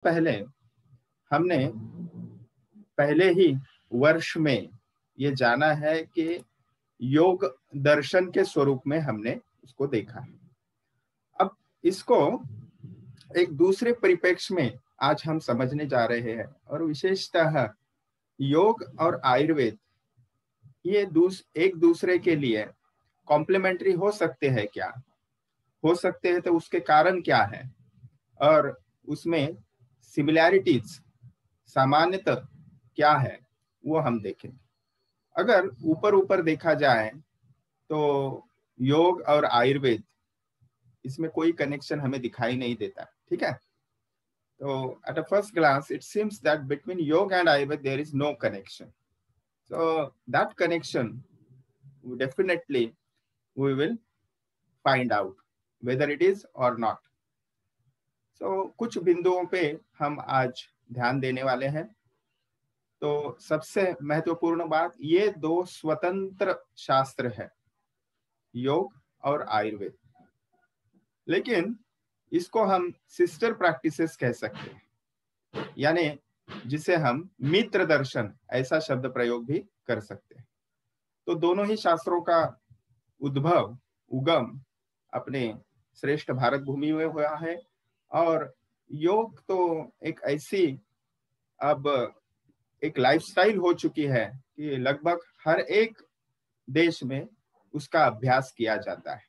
पहले हमने पहले ही वर्ष में ये जाना है कि योग दर्शन के स्वरूप में हमने उसको देखा है। अब इसको एक दूसरे परिप्रेक्ष्य में आज हम समझने जा रहे हैं, और विशेषतः योग और आयुर्वेद ये एक दूसरे के लिए कॉम्प्लीमेंट्री हो सकते हैं क्या, हो सकते हैं तो उसके कारण क्या है, और उसमें सिमिलैरिटीज सामान्यतः क्या है वो हम देखेंगे। अगर ऊपर ऊपर देखा जाए तो योग और आयुर्वेद इसमें कोई कनेक्शन हमें दिखाई नहीं देता, ठीक है। तो at a first glance it seems that between yoga and ayurveda there is no connection. So that connection definitely we will find out whether it is or not. So कुछ बिंदुओं पे हम आज ध्यान देने वाले हैं। तो सबसे महत्वपूर्ण बात, ये दो स्वतंत्र शास्त्र है, योग और आयुर्वेद, लेकिन इसको हम सिस्टर प्रैक्टिसेस कह सकते हैं, यानी जिसे हम मित्र दर्शन ऐसा शब्द प्रयोग भी कर सकते हैं। तो दोनों ही शास्त्रों का उगम अपने श्रेष्ठ भारत भूमि में हुआ है, और योग तो एक ऐसी अब एक लाइफस्टाइल हो चुकी है कि लगभग हर एक देश में उसका अभ्यास किया जाता है,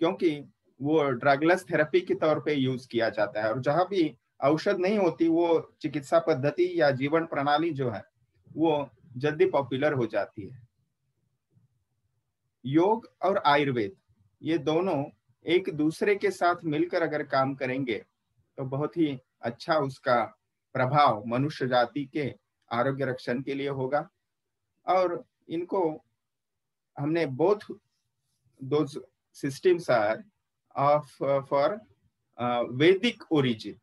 क्योंकि वो ड्रगलेस थेरेपी के तौर पे यूज किया जाता है, और जहां भी औषध नहीं होती वो चिकित्सा पद्धति या जीवन प्रणाली जो है वो जल्दी पॉपुलर हो जाती है। योग और आयुर्वेद ये दोनों एक दूसरे के साथ मिलकर अगर काम करेंगे तो बहुत ही अच्छा उसका प्रभाव मनुष्य जाति के आरोग्य रक्षण के लिए होगा। और इनको हमने both those systems are of for Vedic origin,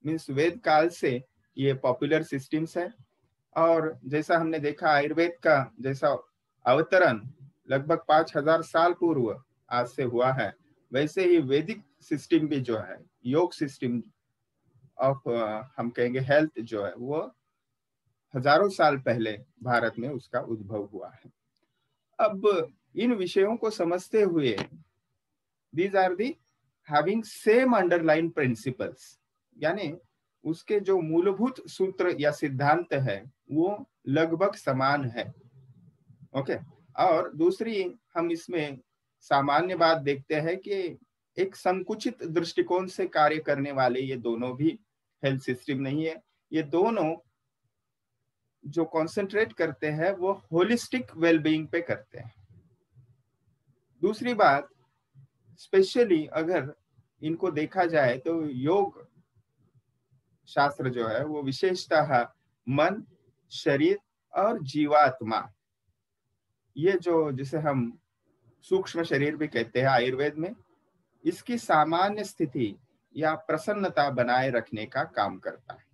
means Veda काल से ये पॉपुलर सिस्टम्स है। और जैसा हमने देखा आयुर्वेद का जैसा अवतरण लगभग 5000 साल पूर्व आज से हुआ है, वैसे ही वैदिक सिस्टम भी जो है, योग सिस्टम ऑफ हम कहेंगे हेल्थ जो है, वो हजारों साल पहले भारत में उसका उद्भव हुआ है। अब इन विषयों को समझते हुए these are the having same underlying principles, यानी उसके जो मूलभूत सूत्र या सिद्धांत है वो लगभग समान है। ओके। और दूसरी हम इसमें सामान्य बात देखते हैं कि एक संकुचित दृष्टिकोण से कार्य करने वाले ये दोनों भी हेल्थ सिस्टम नहीं है। ये दोनों जो कंसंट्रेट करते हैं वो होलिस्टिक वेलबीइंग पे करते हैं। दूसरी बात, स्पेशली अगर इनको देखा जाए तो योग शास्त्र जो है वो विशेषतः मन, शरीर और जीवात्मा, ये जो जिसे हम सूक्ष्म शरीर भी कहते हैं आयुर्वेद में, इसकी सामान्य स्थिति या प्रसन्नता बनाए रखने का काम करता है।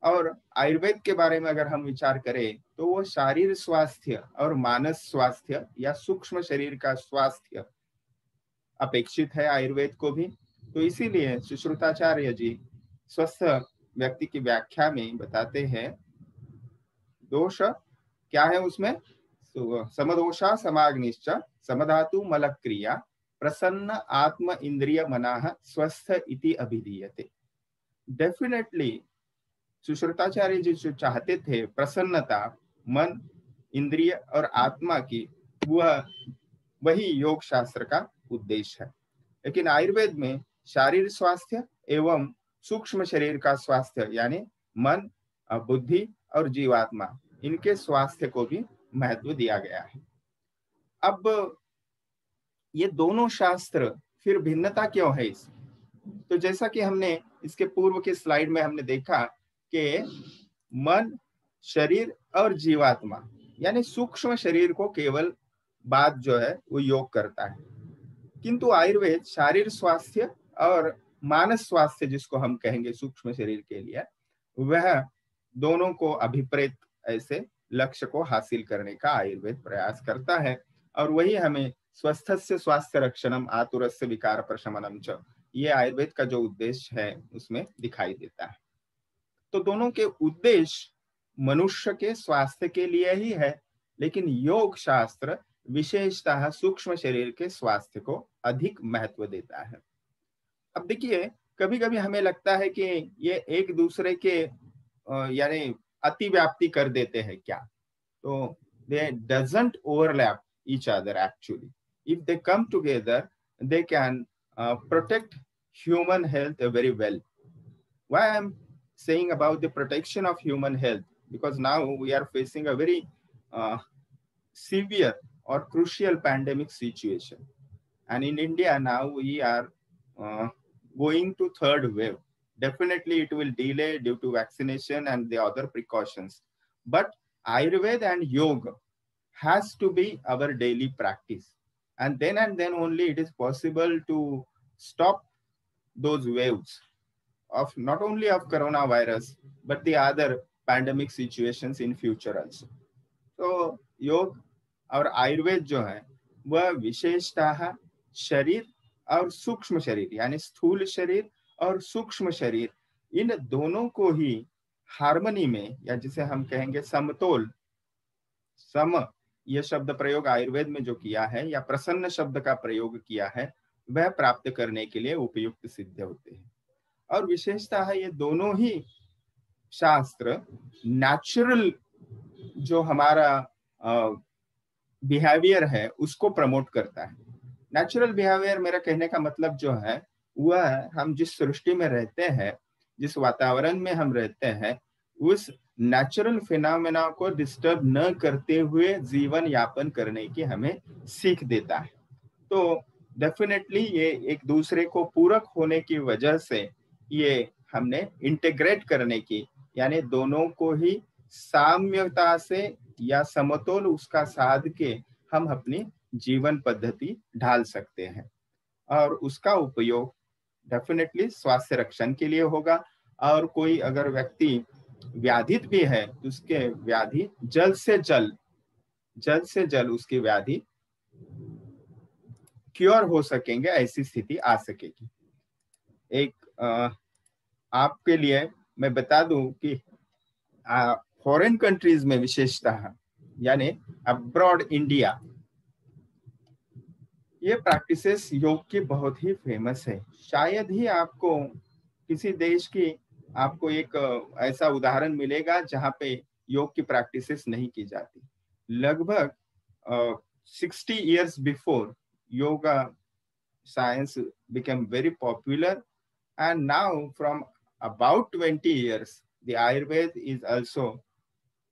और आयुर्वेद के बारे में अगर हम विचार करें तो वो शारीरिक स्वास्थ्य और मानस स्वास्थ्य या सूक्ष्म शरीर का स्वास्थ्य अपेक्षित है आयुर्वेद को भी। तो इसीलिए सुश्रुताचार्य जी स्वस्थ व्यक्ति की व्याख्या में बताते हैं, दोष क्या है उसमें, समदोषा समाग्निश्च समधातु मल क्रिया प्रसन्न आत्म इंद्रिय मनाह स्वस्थ इति अभिधीयते। डेफिनेटली सुश्रुताचार्य जी जो चाहते थे प्रसन्नता मन, इंद्रिय और आत्मा की, वही योग शास्त्र का उद्देश्य है। लेकिन आयुर्वेद में शारीरिक स्वास्थ्य एवं सूक्ष्म शरीर का स्वास्थ्य यानी मन, बुद्धि और जीवात्मा, इनके स्वास्थ्य को भी महत्व दिया गया है। अब ये दोनों शास्त्र फिर भिन्नता क्यों है इसमें? तो जैसा कि हमने इसके पूर्व के स्लाइड में हमने देखा कि मन, शरीर और जीवात्मा यानी सूक्ष्म शरीर को केवल बात जो है वो योग करता है, किंतु आयुर्वेद शारीरिक स्वास्थ्य और मानस स्वास्थ्य जिसको हम कहेंगे सूक्ष्म शरीर के लिए, वह दोनों को अभिप्रेत ऐसे लक्ष्य को हासिल करने का आयुर्वेद प्रयास करता है। और वही हमें स्वस्थस्य स्वास्थ्य रक्षणम आतुरस्य विकार प्रशमनम च, ये आयुर्वेद का जो उद्देश्य है उसमें दिखाई देता है। तो दोनों के उद्देश्य मनुष्य के स्वास्थ्य के लिए ही है, लेकिन योग शास्त्र विशेषतः सूक्ष्म शरीर के स्वास्थ्य को अधिक महत्व देता है। अब देखिए, कभी कभी हमें लगता है कि ये एक दूसरे के यानी अतिव्याप्ति कर देते हैं क्या, तो they doesn't overlap each other actually. If they come together, they can protect human health very well. Why I'm saying about the protection of human health? Because now we are facing a very uh, severe or crucial pandemic situation. And in India now we are uh, going to third wave. Definitely it will delay due to vaccination and the other precautions. But Ayurveda and yoga has to be our daily practice. And then only it is possible to stop those waves of not only of coronavirus, but the other pandemic situations in future also. तो योग और आयुर्वेद जो है वह विशेषतः शरीर और सूक्ष्म शरीर यानी स्थूल शरीर और सूक्ष्म शरीर, इन दोनों को ही हार्मनी में, या जिसे हम कहेंगे समतोल, सम यह शब्द प्रयोग आयुर्वेद में जो किया है या प्रसन्न शब्द का प्रयोग किया है, वह प्राप्त करने के लिए उपयुक्त सिद्ध होते हैं। और विशेषतः ये दोनों ही शास्त्र नेचुरल जो हमारा बिहेवियर है उसको प्रमोट करता है। नेचुरल बिहेवियर मेरा कहने का मतलब जो है वह हम जिस सृष्टि में रहते हैं, जिस वातावरण में हम रहते हैं, उस नेचुरल फिनोमेना को डिस्टर्ब न करते हुए जीवन यापन करने की हमें सीख देता है। तो डेफिनेटली ये एक दूसरे को पूरक होने की वजह से ये हमने इंटीग्रेट करने की, यानी दोनों को ही साम्यता से या समतोल उसका साध के हम अपनी जीवन पद्धति ढाल सकते हैं, और उसका उपयोग डेफिनेटली स्वास्थ्य रक्षण के लिए होगा। और कोई अगर व्यक्ति व्याधित भी है तो उसके व्याधि जल्द से जल्द उसकी व्याधि क्योर हो सकेंगे, ऐसी स्थिति आ सकेगी। एक आपके लिए मैं बता दूं कि फॉरेन कंट्रीज में विशेषतः यानी अब्रॉड इंडिया, ये प्रैक्टिसेस योग की बहुत ही फेमस है। शायद ही आपको किसी देश की आपको एक ऐसा उदाहरण मिलेगा जहां पे योग की प्रैक्टिसेस नहीं की जाती। लगभग 60 years before, yoga science became very popular, and now from about 20 years, the Ayurveda is also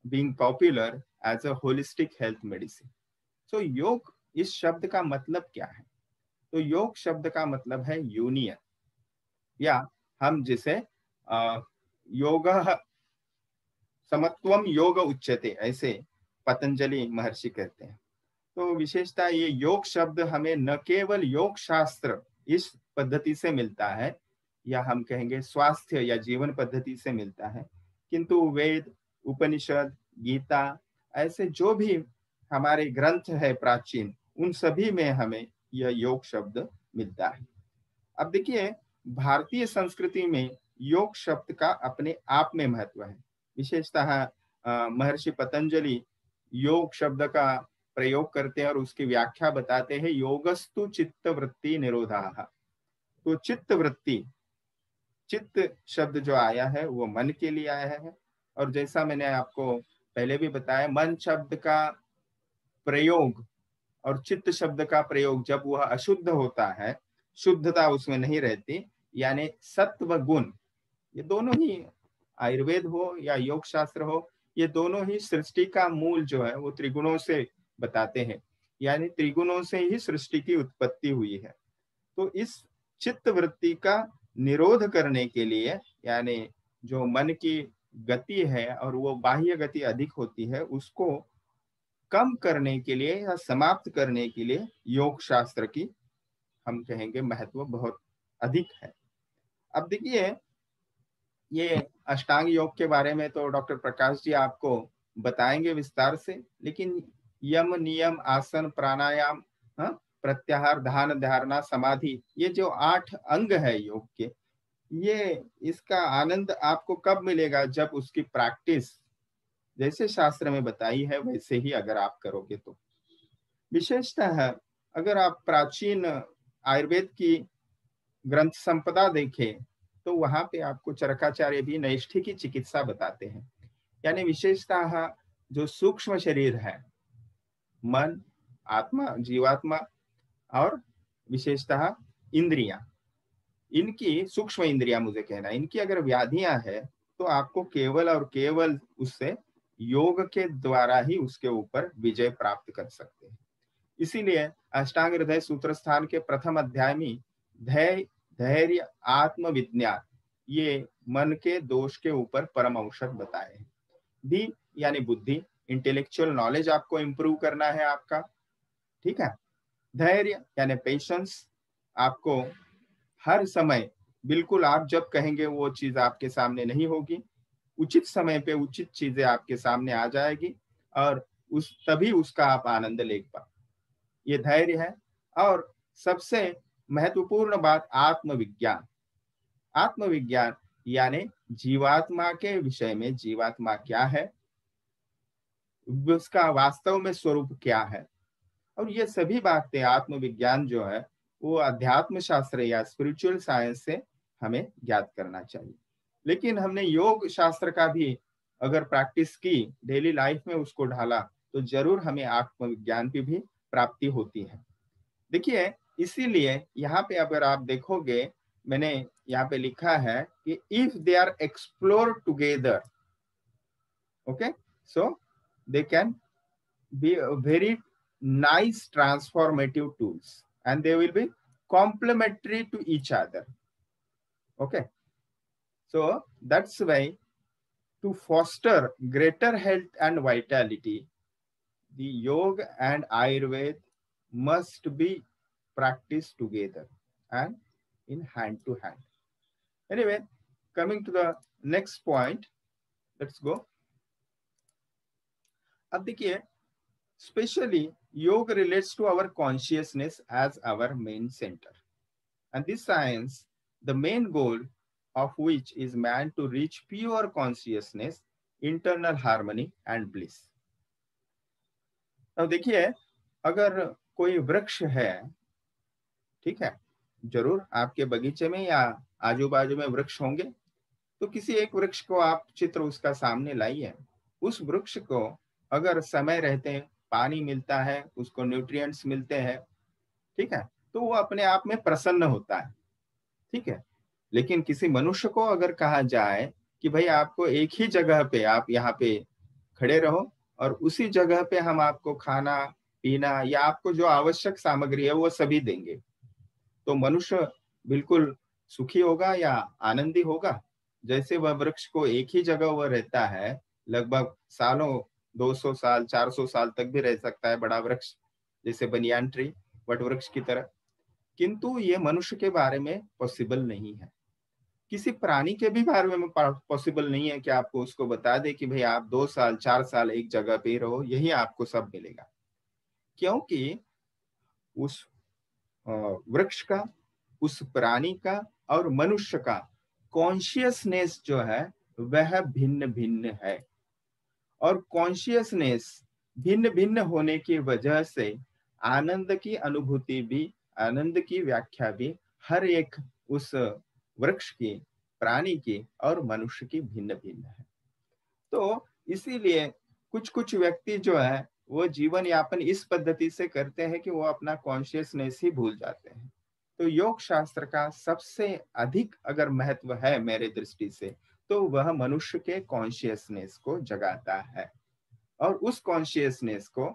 being popular as a holistic health medicine. So योग इस शब्द का मतलब क्या है? तो योग शब्द का मतलब है यूनियन, या हम जिसे योग समत्वम योग उच्यते ऐसे पतंजलि महर्षि कहते हैं। तो विशेषता ये योग शब्द हमें न केवल योग शास्त्र इस पद्धति से मिलता है, या हम कहेंगे स्वास्थ्य या जीवन पद्धति से मिलता है, किंतु वेद, उपनिषद, गीता, ऐसे जो भी हमारे ग्रंथ है प्राचीन, उन सभी में हमें यह योग शब्द मिलता है। अब देखिए, भारतीय संस्कृति में योग शब्द का अपने आप में महत्व है। विशेषतः महर्षि पतंजलि योग शब्द का प्रयोग करते हैं और उसकी व्याख्या बताते हैं, योगस्तु चित्त वृत्ति निरोधाः। तो चित्त वृत्ति, चित्त शब्द जो आया है वो मन के लिए आया है, और जैसा मैंने आपको पहले भी बताया, मन शब्द का प्रयोग और चित्त शब्द का प्रयोग जब वह अशुद्ध होता है, शुद्धता उसमें नहीं रहती, यानी सत्व गुण, ये दोनों ही आयुर्वेद हो या योग शास्त्र हो, ये दोनों ही सृष्टि का मूल जो है वो त्रिगुणों से बताते हैं, यानी त्रिगुणों से ही सृष्टि की उत्पत्ति हुई है। तो इस चित्त वृत्ति का निरोध करने के लिए, यानी जो मन की गति है और वो बाह्य गति अधिक होती है, उसको कम करने के लिए या समाप्त करने के लिए योग शास्त्र की हम कहेंगे महत्व बहुत अधिक है। अब देखिए, ये अष्टांग योग के बारे में तो डॉक्टर प्रकाश जी आपको बताएंगे विस्तार से, लेकिन यम, नियम, आसन, प्राणायाम, हाँ, प्रत्याहार, ध्यान, धारणा, समाधि, ये जो 8 अंग है योग के, ये इसका आनंद आपको कब मिलेगा? जब उसकी प्रैक्टिस जैसे शास्त्र में बताई है वैसे ही अगर आप करोगे तो। विशेषतः अगर आप प्राचीन आयुर्वेद की ग्रंथ संपदा देखें तो वहां पे आपको चरकाचार्य भी नैष्ठिकी चिकित्सा बताते हैं। यानी विशेषतः जो सूक्ष्म शरीर है, मन, आत्मा, जीवात्मा और विशेषतः इंद्रियां, इनकी सूक्ष्म इंद्रियां मुझे कहना है, इनकी अगर व्याधियां है तो आपको केवल और केवल उससे योग के द्वारा ही उसके ऊपर विजय प्राप्त कर सकते हैं। इसीलिए अष्टांग हृदय सूत्र स्थान के प्रथम अध्याय में धैर्य, धैर्य, आत्मविज्ञान, ये मन के दोष के ऊपर परम औषध बताए हैं। धी यानी बुद्धि, इंटेलेक्चुअल नॉलेज आपको इंप्रूव करना है आपका, ठीक है। धैर्य यानी पेशेंस, आपको हर समय बिल्कुल आप जब कहेंगे वो चीज आपके सामने नहीं होगी, उचित समय पे उचित चीजें आपके सामने आ जाएगी और उस तभी उसका आप आनंद ले पा, ये धैर्य है। और सबसे महत्वपूर्ण बात आत्मविज्ञान। आत्मविज्ञान यानी जीवात्मा के विषय में, जीवात्मा क्या है, उसका वास्तव में स्वरूप क्या है, और ये सभी बातें आत्मविज्ञान जो है वो अध्यात्म शास्त्र या स्पिरिचुअल साइंस से हमें ज्ञात करना चाहिए। लेकिन हमने योग शास्त्र का भी अगर प्रैक्टिस की, डेली लाइफ में उसको ढाला, तो जरूर हमें आत्मविज्ञान की भी प्राप्ति होती है। देखिए, इसीलिए यहाँ पे अगर आप देखोगे, मैंने यहाँ पे लिखा है कि if they are explore together, okay, so they can be very nice transformative tools and they will be complementary to each other. Okay, so that's why to foster greater health and vitality, the yoga and ayurveda must be practiced together and in hand to hand. Anyway, coming to the next point, let's go. अब देखिए, especially yoga relates to our consciousness as our main center, and this science, the main goal of which is man to reach pure consciousness, internal harmony and bliss. अब देखिए, अगर कोई वृक्ष है, ठीक है, जरूर आपके बगीचे में या आजू बाजू में वृक्ष होंगे, तो किसी एक वृक्ष को आप चित्र उसका सामने लाइए। उस वृक्ष को अगर समय रहते पानी मिलता है, उसको न्यूट्रिएंट्स मिलते हैं, ठीक है, तो वो अपने आप में प्रसन्न होता है, ठीक है। लेकिन किसी मनुष्य को अगर कहा जाए कि भाई आपको एक ही जगह पे, आप यहाँ पे खड़े रहो और उसी जगह पे हम आपको खाना पीना या आपको जो आवश्यक सामग्री है वो सभी देंगे, तो मनुष्य बिल्कुल सुखी होगा या आनंदी होगा? जैसे वह वृक्ष को एक ही जगह वह रहता है, लगभग सालों, 200 साल 400 साल तक भी रह सकता है बड़ा वृक्ष, जैसे बनियान ट्री, वट वृक्ष की तरह, किंतु ये मनुष्य के बारे में पॉसिबल नहीं है। किसी प्राणी के भी बारे में पॉसिबल नहीं है कि आपको उसको बता दे कि भाई आप 2 साल 4 साल एक जगह पे रहो, यही आपको सब मिलेगा। क्योंकि उस वृक्ष का, उस प्राणी का और मनुष्य का कॉन्शियसनेस जो है वह भिन्न भिन्न है, और कॉन्शियसनेस भिन्न भिन्न होने की वजह से आनंद की अनुभूति भी, आनंद की व्याख्या भी हर एक उस वृक्ष की, प्राणी की और मनुष्य की भिन्न भिन्न है। तो इसीलिए कुछ कुछ व्यक्ति जो है वो जीवन यापन इस पद्धति से करते हैं कि वो अपना कॉन्शियसनेस ही भूल जाते हैं। तो योग शास्त्र का सबसे अधिक अगर महत्व है मेरे दृष्टि से, तो वह मनुष्य के कॉन्शियसनेस को जगाता है और उस कॉन्शियसनेस को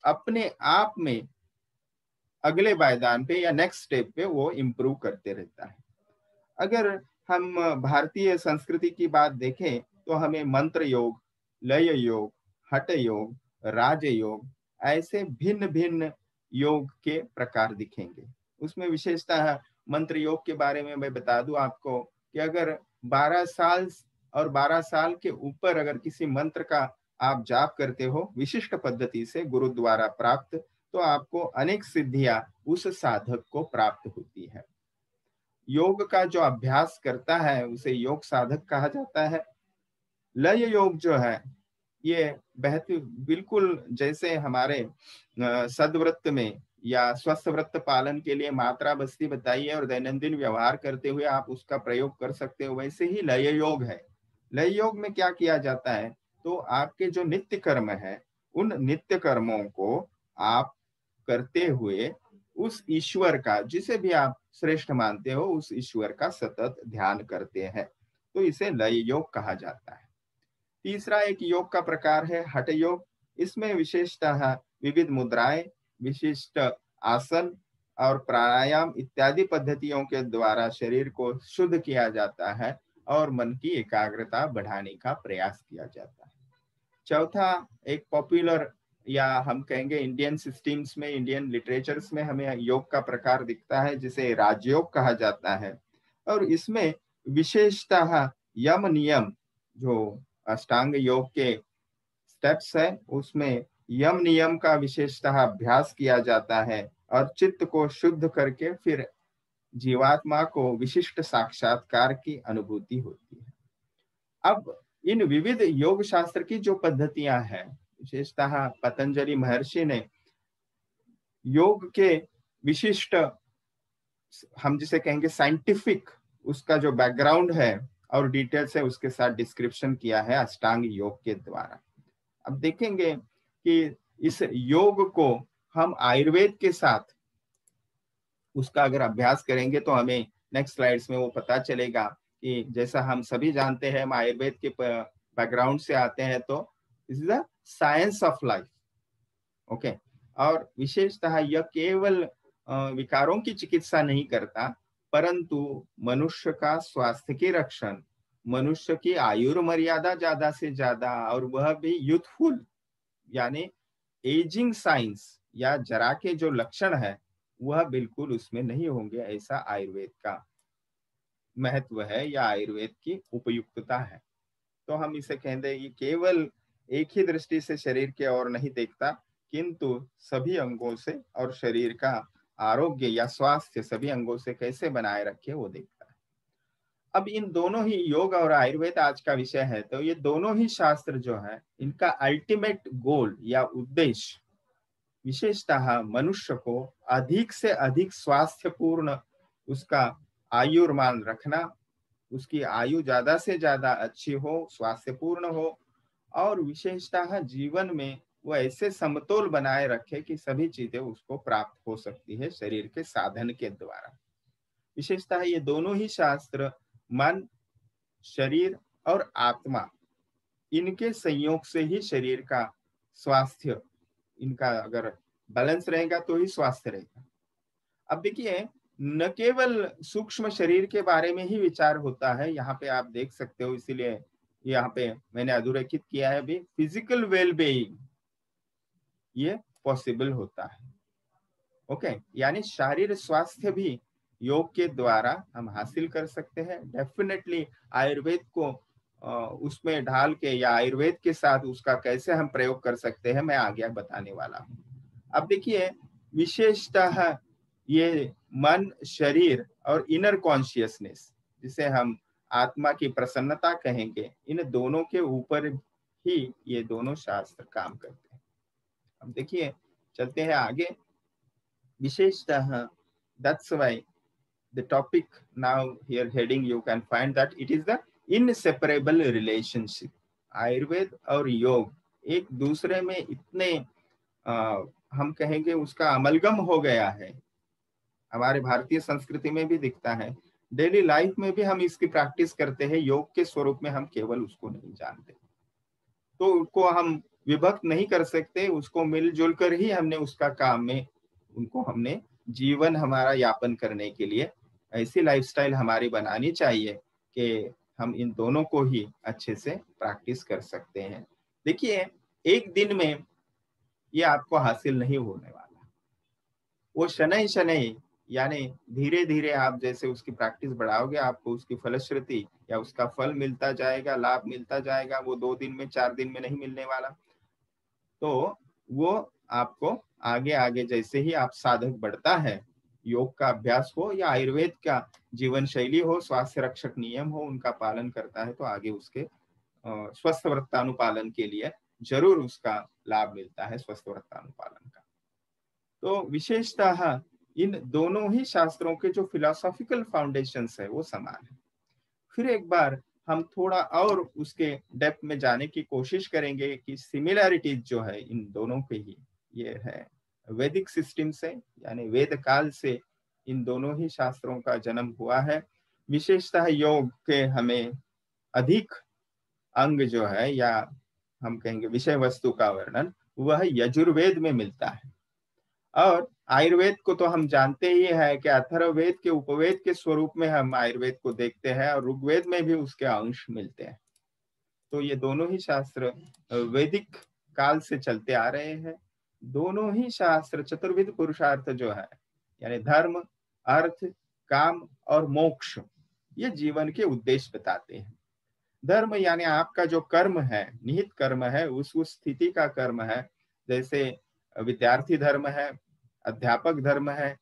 अपने आप में अगले पायदान पे या नेक्स्ट स्टेप पे वो इम्प्रूव करते रहता है। अगर हम भारतीय संस्कृति की बात देखें तो हमें मंत्र योग, लय योग, हठ योग, राजयोग, ऐसे भिन्न भिन्न योग के प्रकार दिखेंगे। उसमें विशेषतः मंत्र योग के बारे में मैं बता दूं आपको कि अगर 12 साल और 12 साल के ऊपर अगर किसी मंत्र का आप जाप करते हो विशिष्ट पद्धति से गुरु द्वारा प्राप्त, तो आपको अनेक सिद्धियां उस साधक को प्राप्त होती है। योग का जो अभ्यास करता है उसे योग साधक कहा जाता है। लय योग जो है ये बिल्कुल जैसे हमारे सदव्रत में या स्वस्थ व्रत पालन के लिए मात्रा बस्ती बताई है और दैनंदिन व्यवहार करते हुए आप उसका प्रयोग कर सकते हो, वैसे ही लय योग है। लय योग में क्या किया जाता है, तो आपके जो नित्य कर्म है उन नित्य कर्मों को आप करते हुए उस ईश्वर का, जिसे भी आप श्रेष्ठ मानते हो, उस ईश्वर का सतत ध्यान करते हैं, तो इसे लय योग कहा जाता है। तीसरा एक योग का प्रकार है हठ योग। इसमें विशेषतः विविध मुद्राएं, विशिष्ट आसन और प्राणायाम इत्यादि पद्धतियों के द्वारा शरीर को शुद्ध किया जाता है और मन की एकाग्रता बढ़ाने का प्रयास किया जाता है। चौथा एक पॉपुलर या हम कहेंगे इंडियन सिस्टम्स में, इंडियन लिटरेचर्स में हमें योग का प्रकार दिखता है जिसे राजयोग कहा जाता है। और इसमें विशेषतः यम नियम, जो अष्टांग योग के स्टेप्स है, उसमें यम नियम का विशेषतः अभ्यास किया जाता है और चित्त को शुद्ध करके फिर जीवात्मा को विशिष्ट साक्षात्कार की अनुभूति होती है। अब इन विविध योग शास्त्र की जो पद्धतियां हैं, विशेषतः पतंजलि महर्षि ने योग के विशिष्ट, हम जिसे कहेंगे साइंटिफिक, उसका जो बैकग्राउंड है और डिटेल्स है उसके साथ डिस्क्रिप्शन किया है अष्टांग योग के द्वारा। अब देखेंगे कि इस योग को हम आयुर्वेद के साथ उसका अगर अभ्यास करेंगे तो हमें नेक्स्ट स्लाइड्स में वो पता चलेगा कि जैसा हम सभी जानते हैं, हम आयुर्वेद के बैकग्राउंड से आते हैं, तो this is the science of life. Okay, और विशेषतः यह केवल विकारों की चिकित्सा नहीं करता, परंतु मनुष्य का स्वास्थ्य की रक्षण, मनुष्य की आयु मर्यादा ज्यादा से ज्यादा, और वह भी यूथफुल, यानी एजिंग साइंस या जरा के जो लक्षण है वह बिल्कुल उसमें नहीं होंगे, ऐसा आयुर्वेद का महत्व है या आयुर्वेद की उपयुक्तता है। तो हम इसे कहते हैं, ये केवल एक ही दृष्टि से शरीर के ओर नहीं देखता, किंतु सभी अंगों से और शरीर का आरोग्य या स्वास्थ्य सभी अंगों से कैसे बनाए रखे वो देखता है। अब इन दोनों ही, योग और आयुर्वेद आज का विषय है, तो ये दोनों ही शास्त्र जो है इनका अल्टीमेट गोल या उद्देश्य विशेषतः मनुष्य को अधिक से अधिक स्वास्थ्यपूर्ण उसका आयुर्मान रखना, उसकी आयु ज्यादा से ज्यादा अच्छी हो, स्वास्थ्यपूर्ण हो, और विशेषतः जीवन में वो ऐसे समतोल बनाए रखे कि सभी चीजें उसको प्राप्त हो सकती है शरीर के साधन के द्वारा। विशेषतः ये दोनों ही शास्त्र मन, शरीर और आत्मा, इनके संयोग से ही शरीर का स्वास्थ्य, इनका अगर बैलेंस रहेगा तो ही स्वास्थ्य रहेगा। अब देखिए, न केवल सूक्ष्म शरीर के बारे में ही विचार होता है, यहाँ पे आप देख सकते हो, इसीलिए यहाँ पे मैंने अधोरेखित किया है भी, फिजिकल वेल बीइंग ये पॉसिबल होता है। ओके, यानी शारीरिक स्वास्थ्य भी योग के द्वारा हम हासिल कर सकते हैं। डेफिनेटली आयुर्वेद को उसमें ढाल के या आयुर्वेद के साथ उसका कैसे हम प्रयोग कर सकते हैं मैं आगे बताने वाला हूँ। अब देखिए, विशेषतः ये मन, शरीर और इनर कॉन्शियसनेस, जिसे हम आत्मा की प्रसन्नता कहेंगे, इन दोनों के ऊपर ही ये दोनों शास्त्र काम करते हैं। अब देखिए, चलते हैं आगे। विशेषतः that's why the topic now here heading you can find that it is the inseparable relationship। Ayurveda और योग एक दूसरे में इतने हम कहेंगे उसका अमलगम हो गया है। हमारे भारतीय संस्कृति में भी दिखता है, डेली लाइफ में भी हम इसकी प्रैक्टिस करते हैं, योग के स्वरूप में हम केवल उसको नहीं जानते, तो उसको हम विभक्त नहीं कर सकते, उसको मिलजुल कर ही हमने उसका काम में उनको हमने जीवन हमारा यापन करने के लिए ऐसी लाइफस्टाइल हमारी बनानी चाहिए कि हम इन दोनों को ही अच्छे से प्रैक्टिस कर सकते हैं। देखिए, एक दिन में ये आपको हासिल नहीं होने वाला, वो शनै शनै, यानी धीरे धीरे आप जैसे उसकी प्रैक्टिस बढ़ाओगे, आपको उसकी फलश्रुति या उसका फल मिलता जाएगा, लाभ मिलता जाएगा। वो 2 दिन में 4 दिन में नहीं मिलने वाला। तो वो आपको आगे आगे जैसे ही आप साधक बढ़ता है, योग का अभ्यास हो या आयुर्वेद का जीवन शैली हो, स्वास्थ्य रक्षक नियम हो, उनका पालन करता है तो आगे उसके स्वस्थ व्रतानुपालन के लिए जरूर उसका लाभ मिलता है, स्वस्थ व्रतानुपालन का। तो विशेषतः इन दोनों ही शास्त्रों के जो फिलोसॉफिकल फाउंडेशंस है वो समान है। फिर एक बार हम थोड़ा और उसके डेप्थ में जाने की कोशिश करेंगे कि सिमिलैरिटीज जो है इन दोनों के ही ये है वैदिक सिस्टम से, यानी वेद काल से इन दोनों ही शास्त्रों का जन्म हुआ है। विशेषतः योग के हमें अधिक अंग जो है या हम कहेंगे विषय वस्तु का वर्णन वह यजुर्वेद में मिलता है। और आयुर्वेद को तो हम जानते ही है कि अथर्ववेद के उपवेद के स्वरूप में हम आयुर्वेद को देखते हैं और ऋग्वेद में भी उसके अंश मिलते हैं। तो ये दोनों ही शास्त्र वैदिक काल से चलते आ रहे हैं। दोनों ही शास्त्र चतुर्विध पुरुषार्थ जो है, यानी धर्म, अर्थ, काम और मोक्ष, ये जीवन के उद्देश्य बताते हैं। धर्म यानी आपका जो कर्म है, निहित कर्म है, उस स्थिति का कर्म है। जैसे विद्यार्थी धर्म है, अध्यापक धर्म है,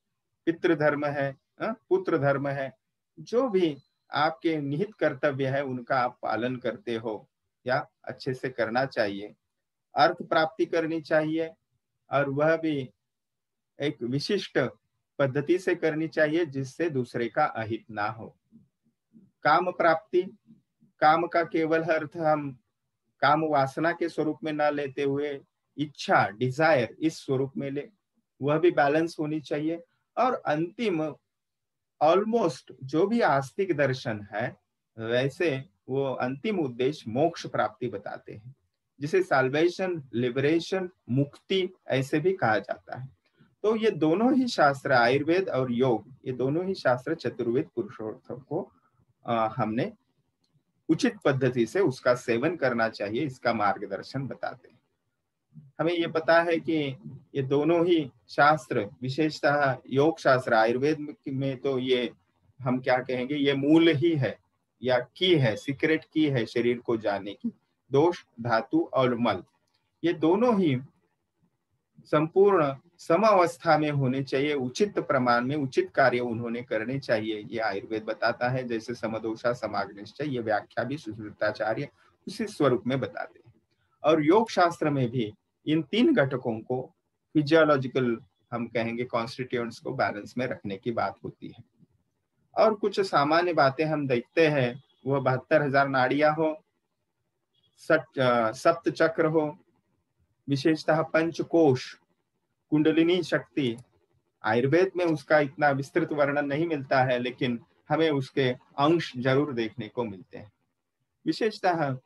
पितृ धर्म है, पुत्र धर्म है। जो भी आपके निहित कर्तव्य है उनका आप पालन करते हो या अच्छे से करना चाहिए। अर्थ प्राप्ति करनी चाहिए और वह भी एक विशिष्ट पद्धति से करनी चाहिए जिससे दूसरे का अहित ना हो। काम प्राप्ति, काम का केवल अर्थ हम काम वासना के स्वरूप में ना लेते हुए इच्छा, डिजायर इस स्वरूप में ले, वह भी बैलेंस होनी चाहिए। और अंतिम ऑलमोस्ट जो भी आस्तिक दर्शन है वैसे वो अंतिम उद्देश्य मोक्ष प्राप्ति बताते हैं, जिसे साल्वेशन, लिबरेशन, मुक्ति ऐसे भी कहा जाता है। तो ये दोनों ही शास्त्र, आयुर्वेद और योग, ये दोनों ही शास्त्र चतुर्वेद पुरुषार्थों को हमने उचित पद्धति से उसका सेवन करना चाहिए, इसका मार्गदर्शन बताते हैं। हमें ये पता है कि ये दोनों ही शास्त्र, विशेषतः योग शास्त्र आयुर्वेद में तो ये हम क्या कहेंगे, ये मूल ही है या की है, सीक्रेट की है शरीर को जानने की। दोष, धातु और मल, ये दोनों ही संपूर्ण समावस्था में होने चाहिए, उचित प्रमाण में उचित कार्य उन्होंने करने चाहिए, ये आयुर्वेद बताता है। जैसे समदोषा समाग्निश्चय, ये व्याख्या भी सुश्रुताचार्य उसी स्वरूप में बताते हैं। और योग शास्त्र में भी इन तीन घटकों को, फिजियोलॉजिकल हम कहेंगे कॉन्स्टिट्यूएंट्स को बैलेंस में रखने की बात होती है। और कुछ सामान्य बातें हम देखते हैं, वह 72,000 नाड़ियां हो, सप्त चक्र हो, विशेषतः पंचकोश, कुंडलिनी शक्ति। आयुर्वेद में उसका इतना विस्तृत वर्णन नहीं मिलता है, लेकिन हमें उसके अंश जरूर देखने को मिलते हैं। विशेषतः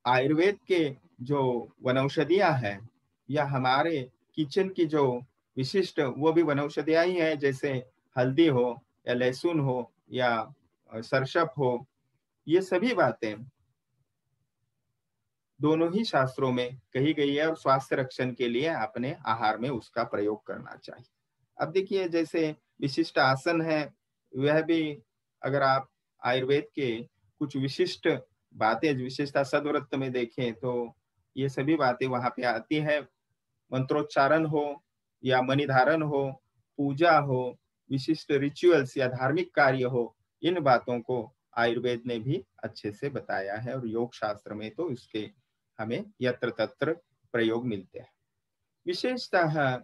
आयुर्वेद के जो वनौषधियां हैं या हमारे किचन की जो विशिष्ट, वो भी वनौषधियां ही है। जैसे हल्दी हो या लहसुन हो या सरसप हो, ये सभी बातें दोनों ही शास्त्रों में कही गई है और स्वास्थ्य रक्षण के लिए अपने आहार में उसका प्रयोग करना चाहिए। अब देखिए, जैसे विशिष्ट आसन है, वह भी अगर आप आयुर्वेद के कुछ विशिष्ट बातें विशेषता सदव्रत में देखें तो ये सभी बातें वहां पे आती है। मंत्रोच्चारण हो या मणिधारण हो, पूजा हो, विशिष्ट रिचुअल्स या धार्मिक कार्य हो, इन बातों को आयुर्वेद ने भी अच्छे से बताया है। और योग शास्त्र में तो इसके हमें यत्र तत्र प्रयोग मिलते हैं। विशेषतः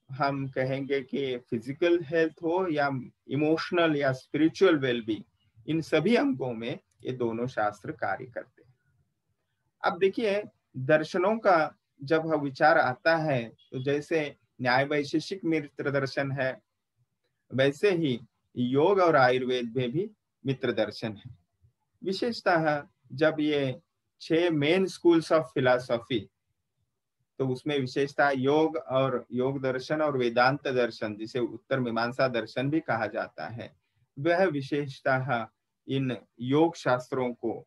हम कहेंगे कि फिजिकल हेल्थ हो या इमोशनल या स्पिरिचुअल वेलबींग, इन सभी अंगों में ये दोनों शास्त्र कार्य करते हैं। अब देखिए, दर्शनों का जब विचार आता है तो जैसे न्याय वैशेषिक मित्र दर्शन है, वैसे ही योग और आयुर्वेद में भी मित्र दर्शन है। विशेषतः जब ये 6 मेन स्कूल्स ऑफ फिलॉसफी, तो उसमें विशेषता योग और योग दर्शन और वेदांत दर्शन, जिसे उत्तर मीमांसा दर्शन भी कहा जाता है, वह विशेषतः इन योग शास्त्रों को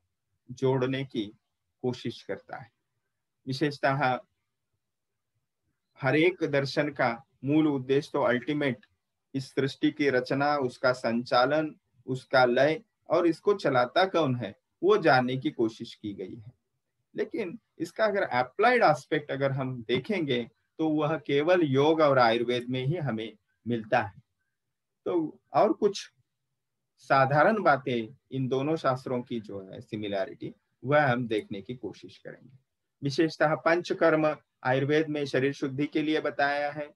जोड़ने की कोशिश करता है। विशेषतः हर एक दर्शन का मूल उद्देश्य तो अल्टीमेट इस सृष्टि की रचना, उसका संचालन, उसका लय और इसको चलाता कौन है, वो जानने की कोशिश की गई है। लेकिन इसका अगर अप्लाइड एस्पेक्ट अगर हम देखेंगे तो वह केवल योग और आयुर्वेद में ही हमें मिलता है। तो और कुछ साधारण बातें इन दोनों शास्त्रों की जो है सिमिलैरिटी, वह हम देखने की कोशिश करेंगे। विशेषतः पंचकर्म आयुर्वेद में शरीर शुद्धि के लिए बताया है,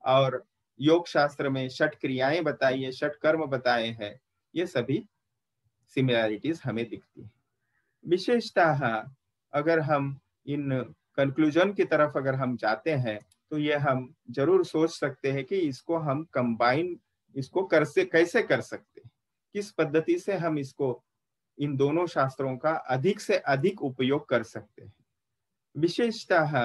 और योग शास्त्र में षट क्रियाएं बताई है, षट कर्म बताए हैं। ये सभी सिमिलैरिटीज हमें दिखती है। विशेषतः अगर हम इन कंक्लूजन की तरफ अगर हम जाते हैं तो ये हम जरूर सोच सकते हैं कि इसको हम कंबाइन, इसको कैसे कर सकते हैं, किस पद्धति से हम इसको इन दोनों शास्त्रों का अधिक से अधिक उपयोग कर सकते हैं। विशेषतः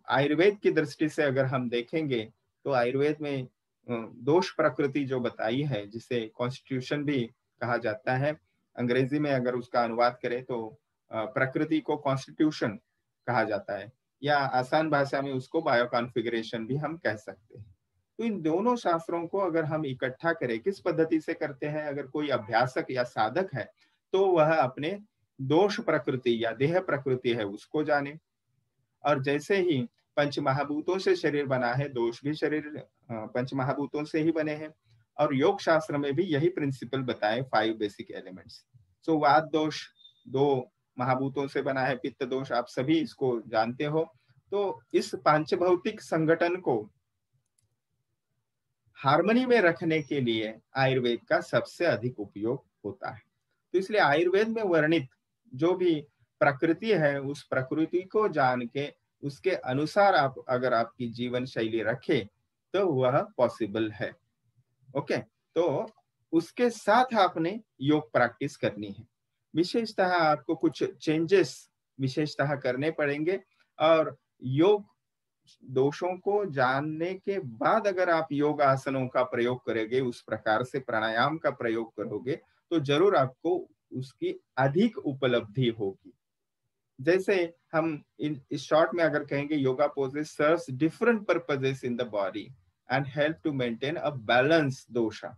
आयुर्वेद की दृष्टि से अगर हम देखेंगे तो आयुर्वेद में दोष प्रकृति जो बताई है, जिसे कॉन्स्टिट्यूशन भी कहा जाता है, अंग्रेजी में अगर उसका अनुवाद करें तो प्रकृति को कॉन्स्टिट्यूशन कहा जाता है, या आसान भाषा में उसको बायो कॉन्फ़िगरेशन भी हम कह सकते हैं। तो इन दोनों शास्त्रों को अगर हम इकट्ठा करें, किस पद्धति से करते हैं, अगर कोई अभ्यासक या साधक है तो वह अपने दोष प्रकृति या देह प्रकृति है उसको जाने, और जैसे ही पंच महाभूतों से शरीर बना है, दोष भी शरीर पंच महाभूतों से ही बने हैं। और योग शास्त्र में भी यही प्रिंसिपल बताए, 5 बेसिक एलिमेंट्स। सो वात दोष 2 महाभूतों से बना है, पित्त दोष आप सभी इसको जानते हो। तो इस पांचभौतिक संगठन को हार्मनी में रखने के लिए आयुर्वेद का सबसे अधिक उपयोग होता है। तो इसलिए आयुर्वेद में वर्णित जो भी प्रकृति है, उस प्रकृति को जान के उसके अनुसार आप अगर आपकी जीवन शैली रखे तो वह पॉसिबल है। ओके, तो उसके साथ आपने योग प्रैक्टिस करनी है। विशेषतः आपको कुछ चेंजेस विशेषतः करने पड़ेंगे, और योग दोषों को जानने के बाद अगर आप योग आसनों का प्रयोग करेंगे, उस प्रकार से प्राणायाम का प्रयोग करोगे, तो जरूर आपको उसकी अधिक उपलब्धि होगी। जैसे हम इस शॉर्ट में अगर कहेंगे, yoga poses serves different purposes in the body and help to maintain a balance dosha.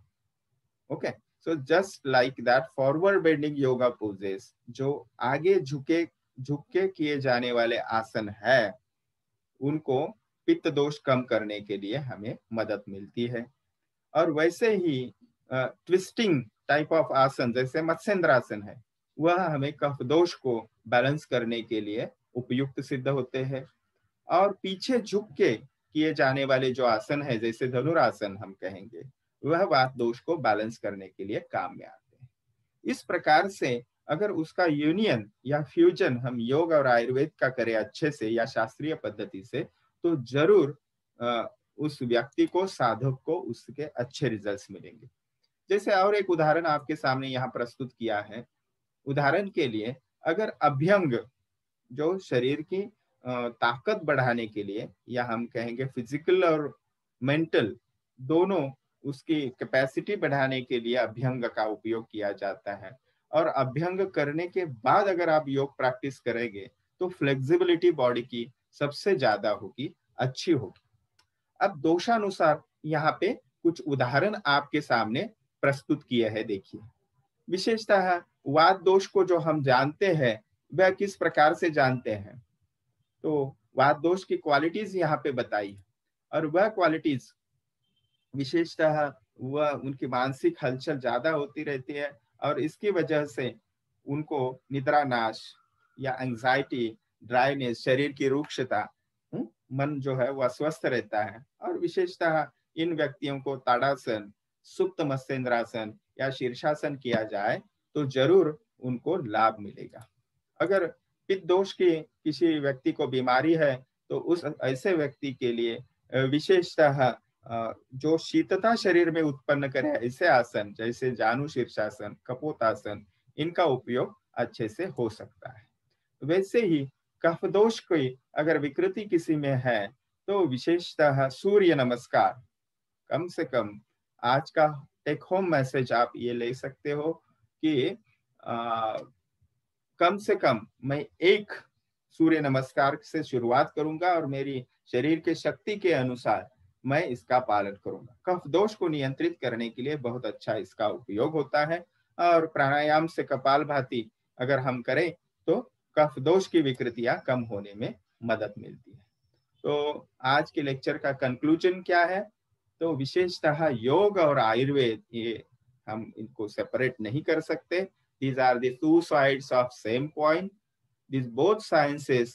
Okay, so just like that forward bending yoga poses, जो आगे झुक के किए जाने वाले आसन है, उनको पित्त दोष कम करने के लिए हमें मदद मिलती है। और वैसे ही ट्विस्टिंग टाइप ऑफ आसन जैसे मत्स्येंद्रासन है, वह हमें कफ दोष को बैलेंस करने के लिए उपयुक्त सिद्ध होते हैं। और पीछे झुक के किए जाने वाले जो आसन है, जैसे धनुरासन हम कहेंगे, वह वात दोष को बैलेंस करने के लिए काम में आते हैं। इस प्रकार से अगर उसका यूनियन या फ्यूजन हम योग और आयुर्वेद का करें अच्छे से या शास्त्रीय पद्धति से, तो जरूर उस व्यक्ति को, साधक को उसके अच्छे रिजल्ट्स मिलेंगे। जैसे और एक उदाहरण आपके सामने यहाँ प्रस्तुत किया है। उदाहरण के लिए, अगर अभ्यंग जो शरीर की ताकत बढ़ाने के लिए, या हम कहेंगे फिजिकल और मेंटल दोनों, उसकी कैपेसिटी बढ़ाने के लिए अभ्यंग का उपयोग किया जाता है। और अभ्यंग करने के बाद अगर आप योग प्रैक्टिस करेंगे तो फ्लेक्सिबिलिटी बॉडी की सबसे ज्यादा होगी, अच्छी होगी। अब दोषानुसार यहाँ पे कुछ उदाहरण आपके सामने प्रस्तुत किए हैं, देखिए। विशेषतः वात दोष को जो हम जानते हैं, वह किस प्रकार से जानते हैं, तो वात दोष की क्वालिटीज यहाँ पे बताई है। और वह क्वालिटीज विशेषतः वह उनकी मानसिक हलचल ज्यादा होती रहती है, और इसकी वजह से उनको निद्रा नाश या एंजाइटी, ड्राइनेस, शरीर की रुक्षता, मन जो है वह स्वस्थ रहता है। और विशेषतः इन व्यक्तियों को ताड़ासन, सुप्त मत्स्येंद्रासन या शीर्षासन किया जाए तो जरूर उनको लाभ मिलेगा। अगर पित्त दोष की किसी व्यक्ति को बीमारी है तो उस ऐसे व्यक्ति के लिए विशेषतः जो शीतता शरीर में उत्पन्न करे ऐसे आसन, जैसे जानु शीर्षासन, कपोतासन, इनका उपयोग अच्छे से हो सकता है। वैसे ही कफ दोष की अगर विकृति किसी में है तो विशेषतः सूर्य नमस्कार, कम से कम आज का टेक होम मैसेज आप ये ले सकते हो कि कम से कम मैं एक सूर्य नमस्कार से शुरुआत करूंगा, और मेरी शरीर के शक्ति के अनुसार मैं इसका पालन करूंगा। कफ दोष को नियंत्रित करने के लिए बहुत अच्छा इसका उपयोग होता है। और प्राणायाम से कपालभाति अगर हम करें तो कफ दोष की विकृतियां कम होने में मदद मिलती है। तो आज के लेक्चर का कंक्लूजन क्या है? तो विशेषतः योग और आयुर्वेद, ये हम इनको सेपरेट नहीं कर सकते। These are the two sides of same point. These both sciences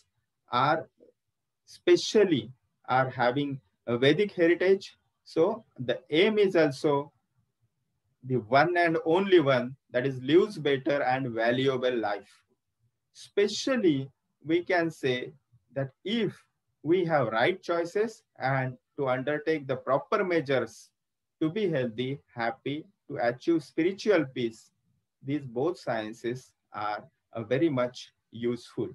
are specially are having a Vedic heritage. So the aim is also the one and only one, that is lives better and valuable life. Especially we can say that if we have right choices and to undertake the proper measures to be healthy, happy, to achieve spiritual peace, these both sciences are very much useful,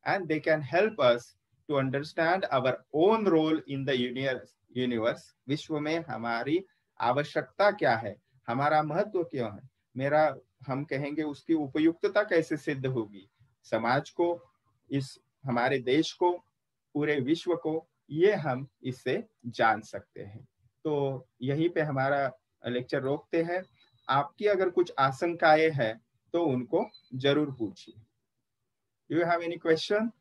and they can help us to understand our own role in the universe. विश्व में हमारी आवश्यकता क्या है, हमारा महत्व क्यों है, मेरा हम कहेंगे उसकी उपयुक्तता कैसे सिद्ध होगी समाज को, इस हमारे देश को, पूरे विश्व को, ये हम इससे जान सकते हैं। तो यहीं पे हमारा लेक्चर रोकते हैं। आपकी अगर कुछ आशंकाएं हैं तो उनको जरूर पूछिए। You have any question?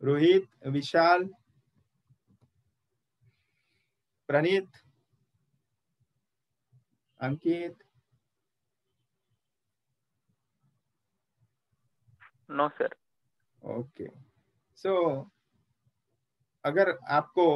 Rohit, Vishal, Praneet, Ankit? No sir. Okay, so अगर आपको